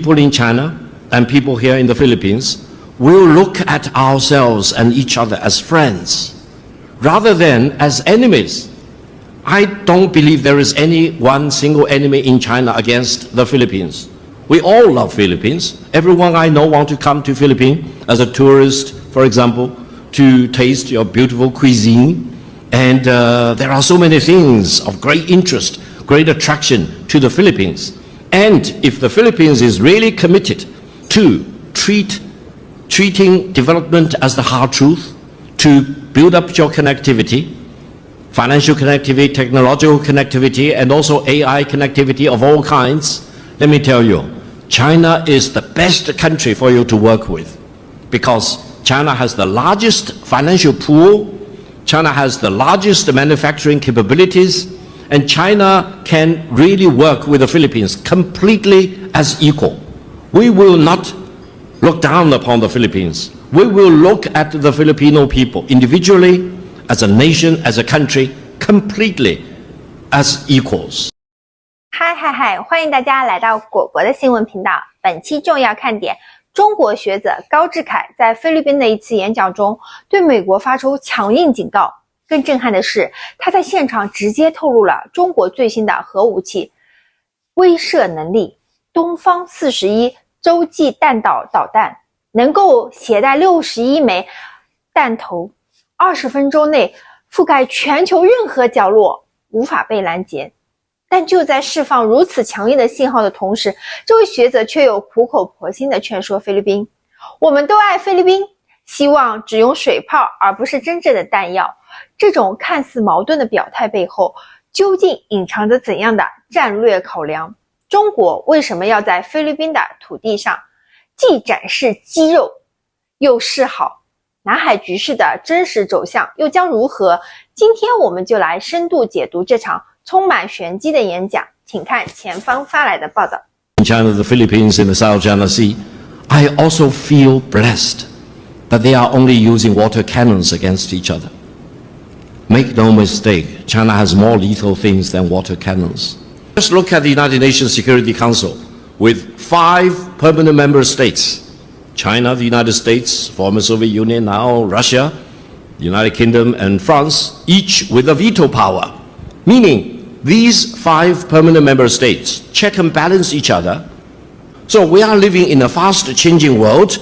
people in China and people here in the Philippines will look at ourselves and each other as friends rather than as enemies. I don't believe there is any one single enemy in China against the Philippines. We all love Philippines. Everyone I know wants to come to Philippines as a tourist, for example, to taste your beautiful cuisine. And there are so many things of great interest, great attraction to the Philippines. And if the Philippines is really committed to treating development as the hard truth, to build up your connectivity, financial connectivity, technological connectivity, and also AI connectivity of all kinds, let me tell you, China is the best country for you to work with because China has the largest financial pool, China has the largest manufacturing capabilities, and China can really work with the Philippines completely as equal. We will not look down upon the Philippines. We will look at the Filipino people individually, as a nation, as a country, completely as equals. 嗨，欢迎大家来到果果的新闻频道。本期重要看点：中国学者高志凯在菲律宾的一次演讲中，对美国发出强硬警告。更震撼的是，他在现场直接透露了中国最新的核武器威慑能力——东方61洲际弹道导弹，能够携带61枚弹头，20分钟内覆盖全球任何角落，无法被拦截。但就在释放如此强硬的信号的同时，这位学者却有苦口婆心地劝说菲律宾：我们都爱菲律宾，希望只用水炮而不是真正的弹药。这种看似矛盾的表态背后，究竟隐藏着怎样的战略考量？中国为什么要在菲律宾的土地上既展示肌肉又示好？南海局势的真实走向又将如何？今天我们就来深度解读这场充满玄机的演讲，请看前方发来的报道。In China, the Philippines, in the South China Sea, I also feel blessed that they are only using water cannons against each other. Make no mistake, China has more lethal things than water cannons. Just look at the United Nations Security Council with 5 permanent member states. China, the United States, former Soviet Union, now Russia, the United Kingdom, and France, each with a veto power. Meaning, these 5 permanent member states check and balance each other. So we are living in a fast-changing world.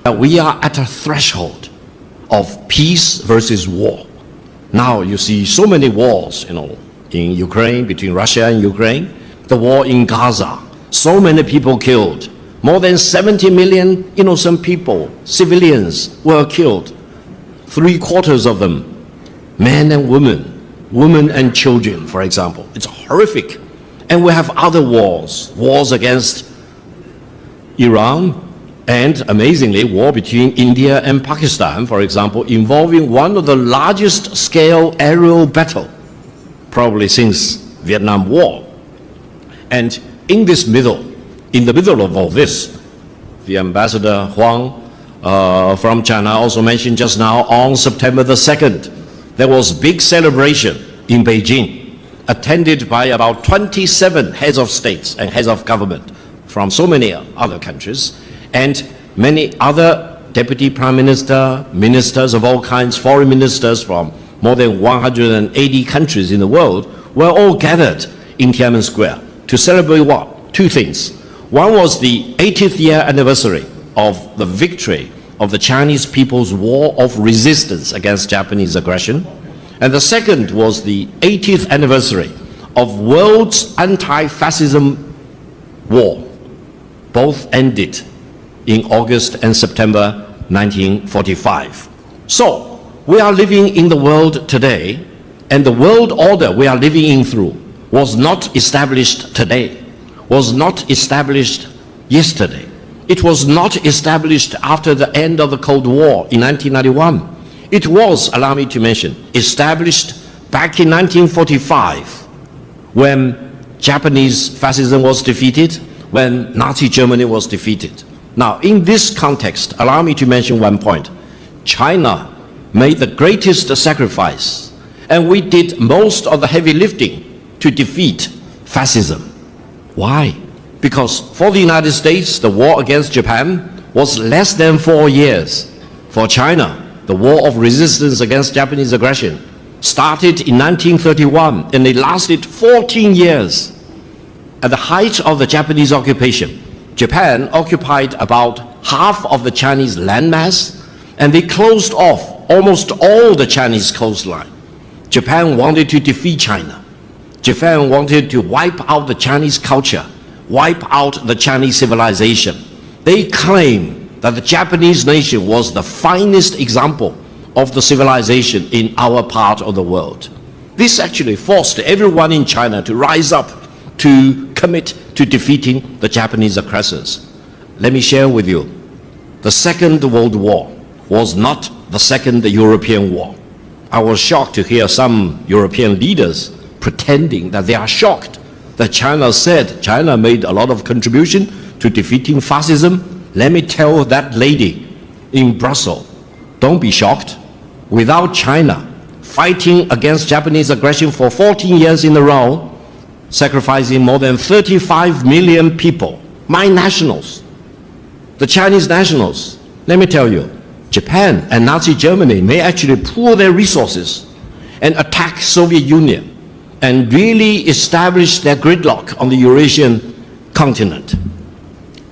We are at a threshold of peace versus war. Now you see so many wars, in Ukraine, between Russia and Ukraine, the war in Gaza, so many people killed. More than 70 million innocent people, civilians, were killed. 3/4 of them, men and women and children, for example. It's horrific. And we have other wars against Iran, and amazingly, war between India and Pakistan, for example, involving one of the largest scale aerial battle, probably since Vietnam War. And in the middle of all this, the Ambassador Huang from China also mentioned just now, on September the 2nd, there was big celebration in Beijing, attended by about 27 heads of states and heads of government from so many other countries, and many other deputy prime minister, ministers of all kinds, foreign ministers from more than 180 countries in the world were all gathered in Tiananmen Square to celebrate what? 2 things. One was the 80th year anniversary of the victory of the Chinese people's war of resistance against Japanese aggression. And the second was the 80th anniversary of world's anti-fascism war. Both ended in August and September 1945. So, we are living in the world today, and the world order we are living in through was not established today, was not established yesterday. It was not established after the end of the Cold War in 1991. It was, allow me to mention, established back in 1945 when Japanese fascism was defeated, when Nazi Germany was defeated. Now, in this context, allow me to mention one point. China made the greatest sacrifice, and we did most of the heavy lifting to defeat fascism. Why? Because for the United States, the war against Japan was less than 4 years. For China, the war of resistance against Japanese aggression started in 1931 and it lasted 14 years. At the height of the Japanese occupation, Japan occupied about half of the Chinese landmass and they closed off almost all the Chinese coastline. Japan wanted to defeat China. Japan wanted to wipe out the Chinese culture, wipe out the Chinese civilization. They claim that the Japanese nation was the finest example of the civilization in our part of the world. This actually forced everyone in China to rise up to commit to defeating the Japanese aggressors. Let me share with you, the Second World War was not the Second European War. I was shocked to hear some European leaders pretending that they are shocked that China said China made a lot of contribution to defeating fascism. Let me tell that lady in Brussels, don't be shocked. Without China fighting against Japanese aggression for 14 years in a row, sacrificing more than 35 million people, my nationals, the Chinese nationals, let me tell you, Japan and Nazi Germany may actually pool their resources and attack Soviet Union and really establish their gridlock on the Eurasian continent.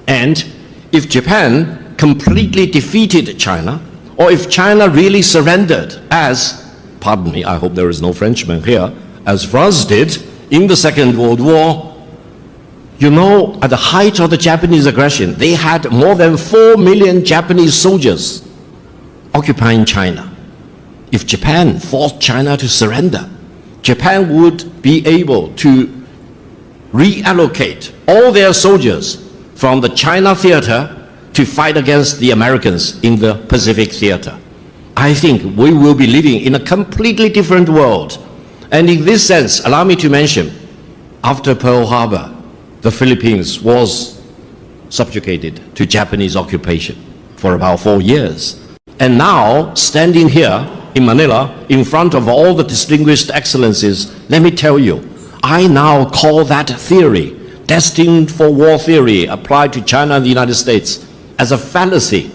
And if Japan completely defeated China, or if China really surrendered as, pardon me, I hope there is no Frenchman here, as France did in the Second World War, you know, at the height of the Japanese aggression, they had more than 4 million Japanese soldiers occupying China. If Japan forced China to surrender, Japan would be able to reallocate all their soldiers from the China theater to fight against the Americans in the Pacific theater. I think we will be living in a completely different world. And in this sense, allow me to mention, after Pearl Harbor, the Philippines was subjugated to Japanese occupation for about 4 years. And now, standing here in Manila, in front of all the distinguished excellencies, let me tell you, I now call that theory, destined for war theory, applied to China and the United States, as a fallacy.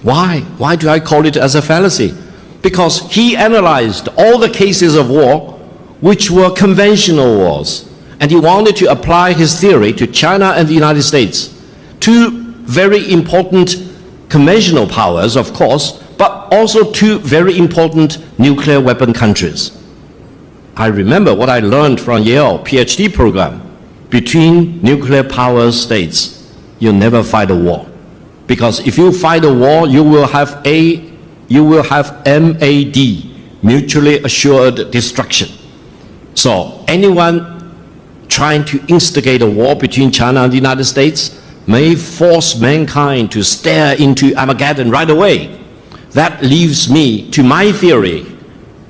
Why? Why do I call it as a fallacy? Because he analyzed all the cases of war which were conventional wars, and he wanted to apply his theory to China and the United States, two very important conventional powers, of course, but also two very important nuclear weapon countries. I remember what I learned from Yale PhD program. Between nuclear power states, you never fight a war. Because if you fight a war, you will have MAD, mutually assured destruction. So anyone trying to instigate a war between China and the United States may force mankind to stare into Armageddon right away. That leaves me to my theory.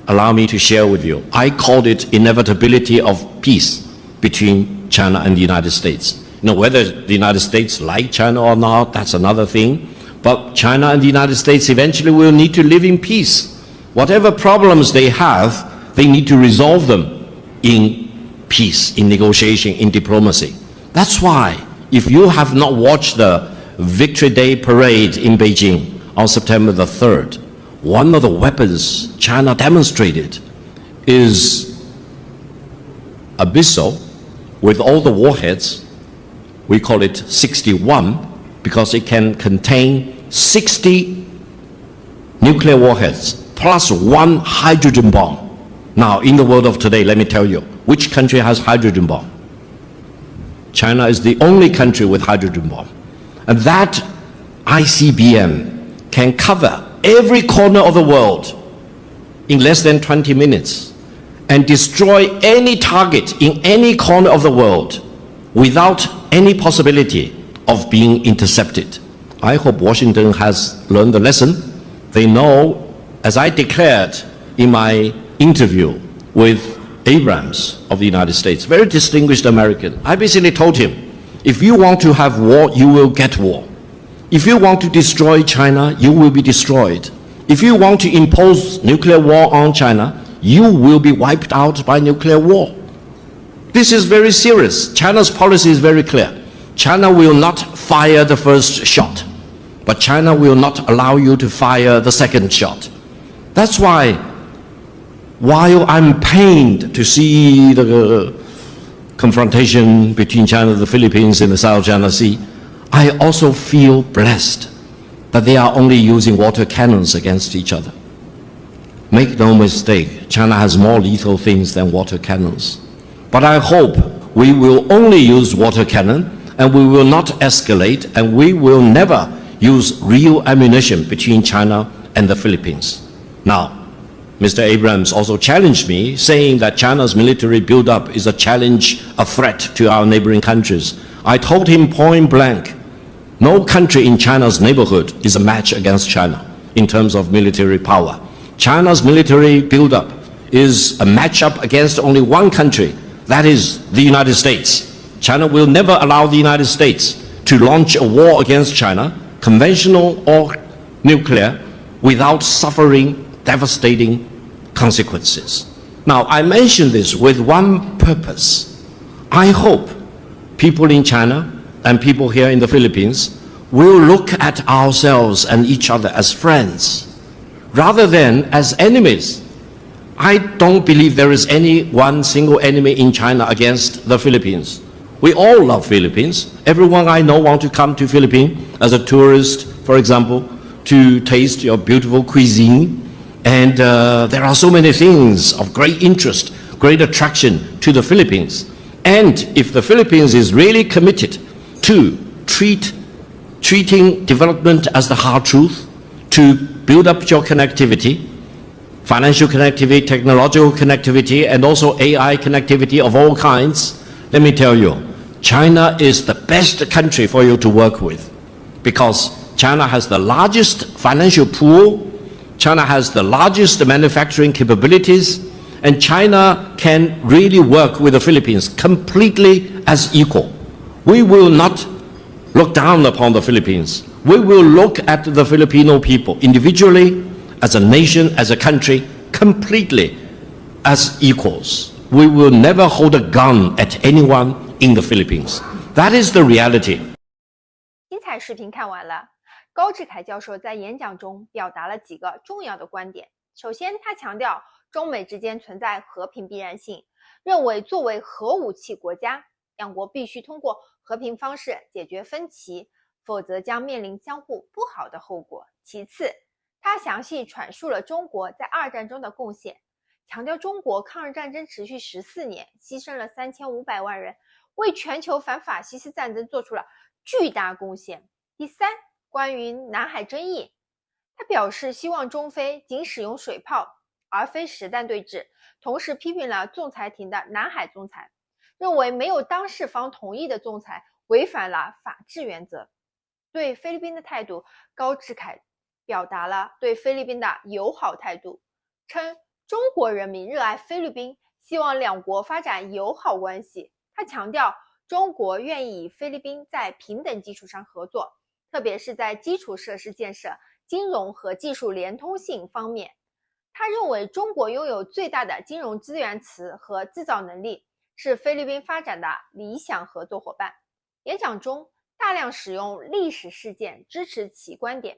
Allow me to share with you. I called it inevitability of peace between China and the United States. You know, whether the United States like China or not, that's another thing. But China and the United States eventually will need to live in peace. Whatever problems they have, they need to resolve them in peace, in negotiation, in diplomacy. That's why, if you have not watched the Victory Day parade in Beijing on September the 3rd, one of the weapons China demonstrated is a missile with all the warheads. We call it 61 because it can contain 60 nuclear warheads plus one hydrogen bomb. Now, in the world of today, let me tell you, which country has hydrogen bomb? China is the only country with hydrogen bomb. And that ICBM can cover every corner of the world in less than 20 minutes and destroy any target in any corner of the world without any possibility of being intercepted. I hope Washington has learned the lesson. They know, as I declared in my interview with Abrams of the United States, very distinguished American, I basically told him, if you want to have war, you will get war. If you want to destroy China, you will be destroyed. If you want to impose nuclear war on China, you will be wiped out by nuclear war. This is very serious. China's policy is very clear. China will not fire the first shot, but China will not allow you to fire the second shot. That's why, while I'm pained to see the confrontation between China and the Philippines in the South China Sea, I also feel blessed that they are only using water cannons against each other. Make no mistake, China has more lethal things than water cannons. But I hope we will only use water cannon, and we will not escalate, and we will never use real ammunition between China and the Philippines. Now, Mr. Abrams also challenged me, saying that China's military buildup is a challenge, a threat to our neighboring countries. I told him point blank, no country in China's neighborhood is a match against China in terms of military power. China's military buildup is a matchup against only one country, that is the United States. China will never allow the United States to launch a war against China, conventional or nuclear, without suffering devastating consequences. Now, I mention this with one purpose. I hope people in China and people here in the Philippines will look at ourselves and each other as friends, rather than as enemies. I don't believe there is any one single enemy in China against the Philippines. We all love Philippines. Everyone I know wants to come to Philippines as a tourist, for example, to taste your beautiful cuisine. And there are so many things of great interest, great attraction to the Philippines. And if the Philippines is really committed to treating development as the hard truth, to build up your connectivity, financial connectivity, technological connectivity, and also AI connectivity of all kinds, let me tell you, China is the best country for you to work with, because China has the largest financial pool, China has the largest manufacturing capabilities, and China can really work with the Philippines completely as equal. We will not look down upon the Philippines. We will look at the Filipino people individually, as a nation, as a country, completely as equals. We will never hold a gun at anyone in the Philippines. That is the reality. 精彩视频看完了，高志凯教授在演讲中表达了几个重要的观点。首先，他强调中美之间存在和平必然性，认为作为核武器国家，两国必须通过和平方式解决分歧，否则将面临相互不好的后果。其次，他详细阐述了中国在二战中的贡献，强调中国抗日战争持续14年，牺牲了3500万人，为全球反法西斯战争做出了巨大贡献。第三，关于南海争议，他表示希望中非仅使用水炮而非实弹对峙，同时批评了仲裁庭的南海仲裁，认为没有当事方同意的仲裁违反了法治原则。对菲律宾的态度，高志凯表达了对菲律宾的友好态度，称中国人民热爱菲律宾，希望两国发展友好关系。他强调中国愿意与菲律宾在平等基础上合作，特别是在基础设施建设、金融和技术连通性方面。他认为中国拥有最大的金融资源池和制造能力，是菲律宾发展的理想合作伙伴。演讲中大量使用历史事件支持其观点，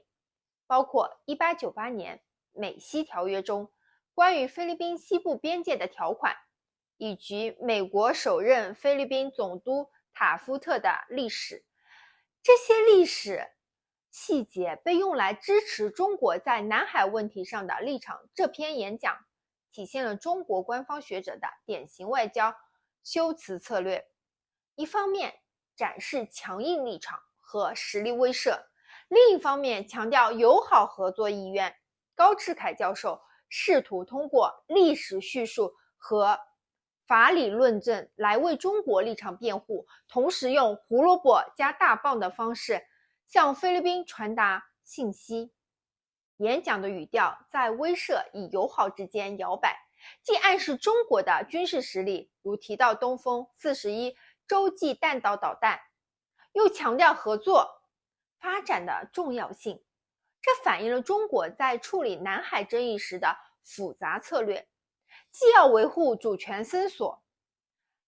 包括1898年美西条约中关于菲律宾西部边界的条款，以及美国首任菲律宾总督塔夫特的历史。这些历史细节被用来支持中国在南海问题上的立场。这篇演讲体现了中国官方学者的典型外交修辞策略，一方面展示强硬立场和实力威慑，另一方面强调友好合作意愿。高志凯教授试图通过历史叙述和法理论证来为中国立场辩护，同时用胡萝卜加大棒的方式向菲律宾传达信息。演讲的语调在威慑与友好之间摇摆，既暗示中国的军事实力，如提到东风41洲际弹道导弹，又强调合作发展的重要性。这反映了中国在处理南海争议时的复杂策略，既要维护主权伸索，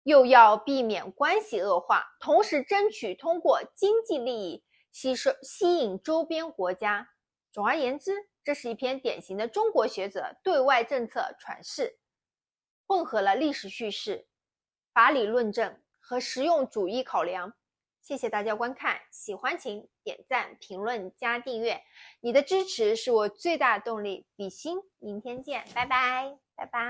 又要避免关系恶化，同时争取通过经济利益吸引周边国家。总而言之，这是一篇典型的中国学者对外政策阐释，混合了历史叙事、法理论证和实用主义考量。谢谢大家观看，喜欢请点赞、评论加订阅，你的支持是我最大的动力。比心，明天见，拜拜，拜拜。